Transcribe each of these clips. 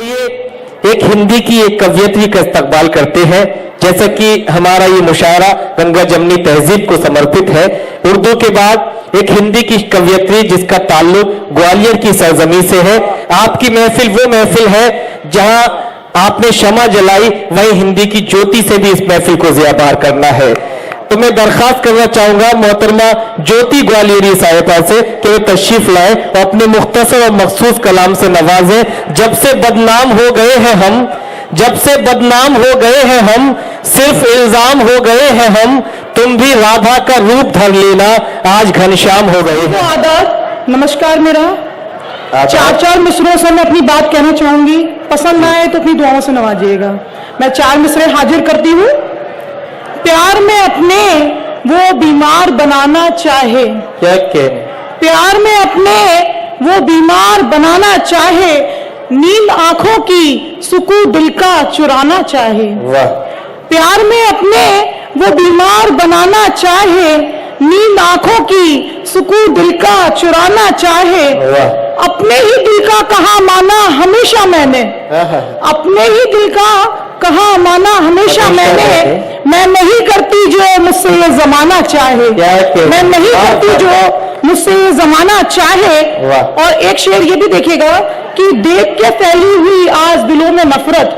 आइए एक हिंदी की एक कवियत्री का इस्तकबाल करते हैं। जैसा कि हमारा ये मुशायरा गंगा जमनी तहजीब को समर्पित है, उर्दू के बाद एक हिंदी की कवियत्री जिसका ताल्लुक ग्वालियर की सरजमी से है। आपकी महफिल वो महफिल है जहां आपने शमा जलाई, वहीं हिंदी की ज्योति से भी इस महफिल को ज़ियाबार करना है। तो मैं दरखास्त करना चाहूंगा मोहतरमा ज्योति ग्वालियरी साहिबा से कि वे तशरीफ लाए और अपने मुख्तसर और मखसूस कलाम से नवाजें। जब से बदनाम हो गए हैं हम, जब से बदनाम हो गए हैं हम, सिर्फ इल्जाम हो गए हैं हम, तुम भी राधा का रूप धर लेना, आज घनश्याम हो गए हैं। आदाब, नमस्कार। मेरा चार मिसरों से मैं अपनी बात कहना चाहूंगी, पसंद ना आए तो अपनी दुआओं से नवाजिएगा। मैं 4 मिसरे हाजिर करती हूँ। प्यार में अपने वो बीमार बनाना चाहे, क्या कहने, प्यार में अपने वो बीमार बनाना चाहे, नींद आंखों की सुकून दिल का चुराना चाहे। वाह। प्यार में अपने वो बीमार बनाना चाहे, नींद आंखों की सुकून दिल का चुराना चाहे। वाह। अपने ही दिल का कहा माना हमेशा मैंने, अपने ही दिल का कहा माना हमेशा मैंने, मैं नहीं करती जो मुझसे ये जमाना चाहे, मैं नहीं करती जो मुझसे ये जमाना चाहे। और एक शेर ये भी देखिएगा कि देख के फैली हुई आज दिलों में नफरत,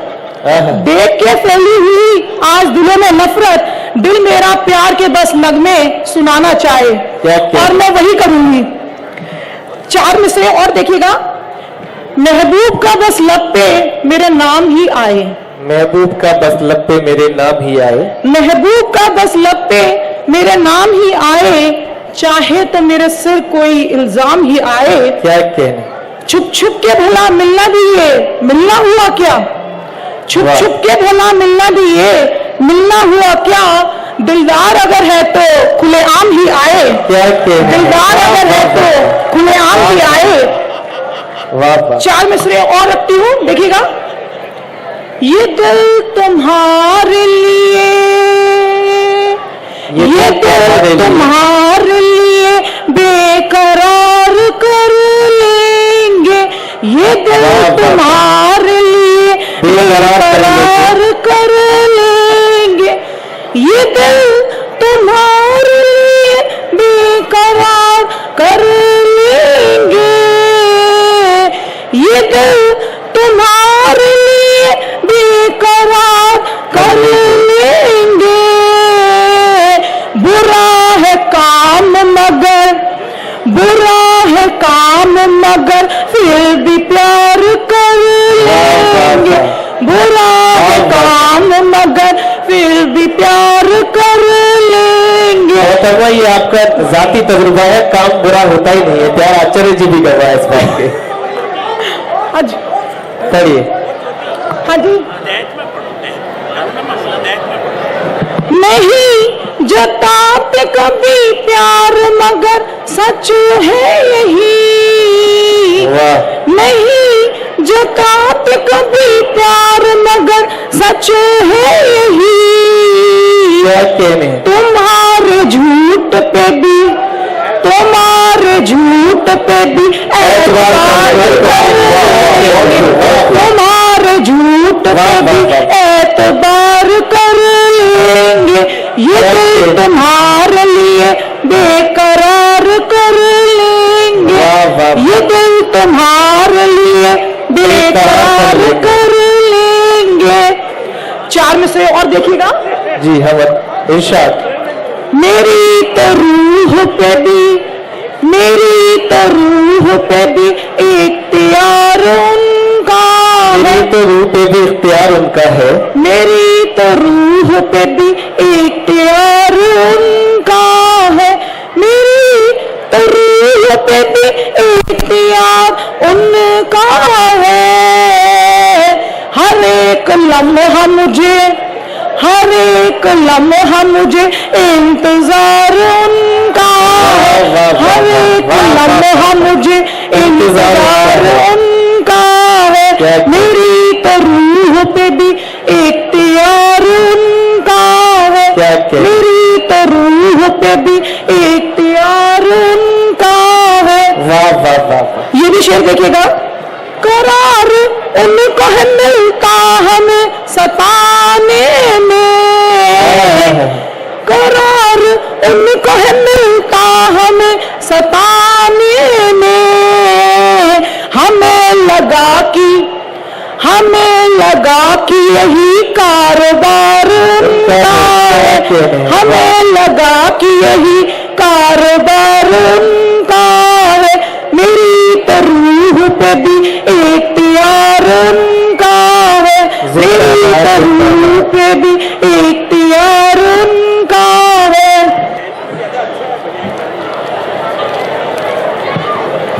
देख के फैली हुई आज दिलों में नफरत, दिल मेरा प्यार के बस नगमे सुनाना चाहे। और मैं वही करूंगी। 4 मिसरे और देखिएगा। महबूब का बस लब पे मेरे नाम ही आए, महबूब का बस लब पे मेरे नाम ही आए, महबूब का बस लब पे मेरे नाम ही आए, चाहे तो मेरे सिर कोई इल्जाम ही आए। क्या कहने, छुप छुप के भला मिलना भी ये मिलना हुआ क्या, छुप छुप के भला मिलना भी ये मिलना हुआ क्या, दिलदार अगर है तो खुलेआम ही आए, क्या कहने, दिलदार अगर है तो खुलेआम ही आए। वाह। 4 मिसरे और रखती हूँ, देखिएगा। ये दिल तुम्हारे लिए, ये दिल तुम्हारे लिए बेकरार कर लेंगे, ये दिल तुम्हारे लिए बेकरार कर लेंगे, ये दिल तुम्हारे लिए बेकरार कर लेंगे, ये दिल तुम्हारे लिए बेकरार कर लेंगे। बुरा है काम मगर, बुरा है काम मगर फिर भी प्यार कर लेंगे, बुरा है काम मगर फिर भी प्यार कर लेंगे। तो ये आपका जाती तजुर्बा है, काम बुरा होता ही नहीं है, प्यार आचार्य जी भी कर रहा है इस बात के। आज पढ़िए। हाँ जी। नहीं जताते कभी प्यार मगर सच है यही, नहीं जताते कभी प्यार मगर सच है यही, तुम्हारे झूठ पे भी, तुम्हारे झूठ पे भी एतबार करेंगे, तुम्हारे झूठ पे भी एतबार कर लेंगे, ये दिल तुम्हारे लिए बेकरार कर लेंगे, ये दिल तुम्हारे लिए बेकरार कर लेंगे। 4 में से और देखिएगा जी। हम इरशाद। मेरी तो रूह पे भी, मेरी तो रूह पे भी इख्तियार उनका है, मेरी तो रूह पे भी इख्तियार उनका है, मेरी तो रूह पे भी इख्तियार उनका है, मेरी तो रूह पे भी इख्तियार उनका है। हर एक लम्हा मुझे, हर एक लम्हा मुझे इंतजार उनका है, हर एक लम्हा मुझे इंतजार उनका है, मेरी तो रूह पे भी इख्तियार उनका है, मेरी तो रूह पे भी इख्तियार उनका है। वाह वाह वाह। ये भी शेर देखिएगा। करार उनको है मिलता हमें सताने में, करार उनको है मिलता हमें सताने में। हमें लगा कि यही कारोबार उनका है, हमें लगा कि यही कारोबार उनका है। मेरी तो रूह पे भी इख्तियार उनका है, मेरी तो रूह पे भी इख्तियार उनका है।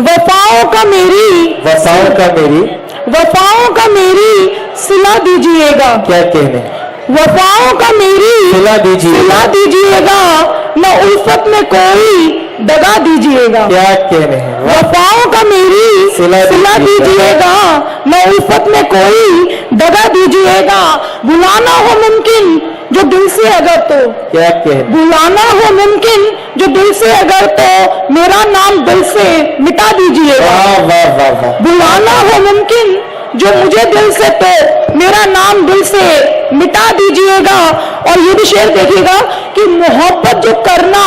वफाओं का मेरी सिला दीजिएगा। क्या कहने? वफाओं का मेरी सिला दीजिएगा, न उल्फत में कोई दगा दीजिएगा। क्या कहने हैं? वफाओं का मेरी सिला दीजिएगा, न उल्फत में कोई दगा दीजिएगा। बुलाना हो मुमकिन जो दिल से अगर तो, क्या कहने? बुलाना हो मुमकिन जो दिल से अगर तो मेरा नाम दिल से मिटा दीजिएगा। वाह वाह वाह वाह। बुलाना हो मुमकिन जो मुझे दिल से तो मेरा नाम दिल से मिटा दीजिएगा। और ये भी शेर देखिएगा कि मोहब्बत जो करना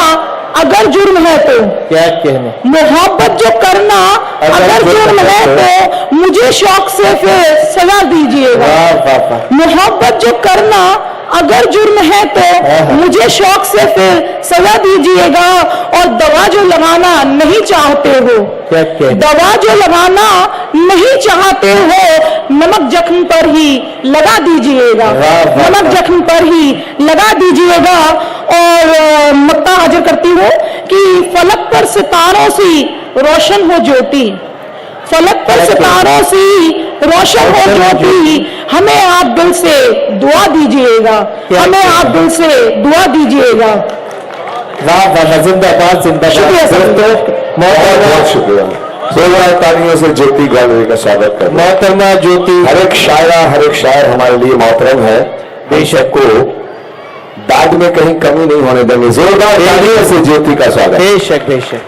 अगर जुर्म है तो, क्या कहने? मोहब्बत जो करना अगर जुर्म है तो मुझे शौक से फिर सजा दीजिएगा। वाह वाह वाह। मोहब्बत जो करना अगर जुर्म है तो मुझे शौक से फिर सजा दीजिएगा। और दवा जो लगाना नहीं चाहते हो, क्या कहने? दवा जो लगाना नहीं चाहते हो, नमक जख्म पर ही लगा दीजिएगा, नमक जख्म पर ही लगा दीजिएगा। और मक्ता हाजिर करती हूँ कि फलक पर सितारों सी रोशन हो ज्योति, फलक पर सितारों सी रोशन हो ज्योति। हमें आप दिल से दुआ दीजिएगा, हमें आप दिल से दुआ दीजिएगा। वाह वाह, जिंदाबाद शुक्रिया सर। जिंदाबाद। बहुत शुक्रिया। जोरदार तालियों से ज्योति गौरवी का स्वागत करते हैं। मोहतरमा ज्योति, हर एक शायर हमारे लिए मोहतरम है। बेशक को बाद में कहीं कमी नहीं होने देंगे। जोरदार तालियों से ज्योति का स्वागत। बेशक बेशक।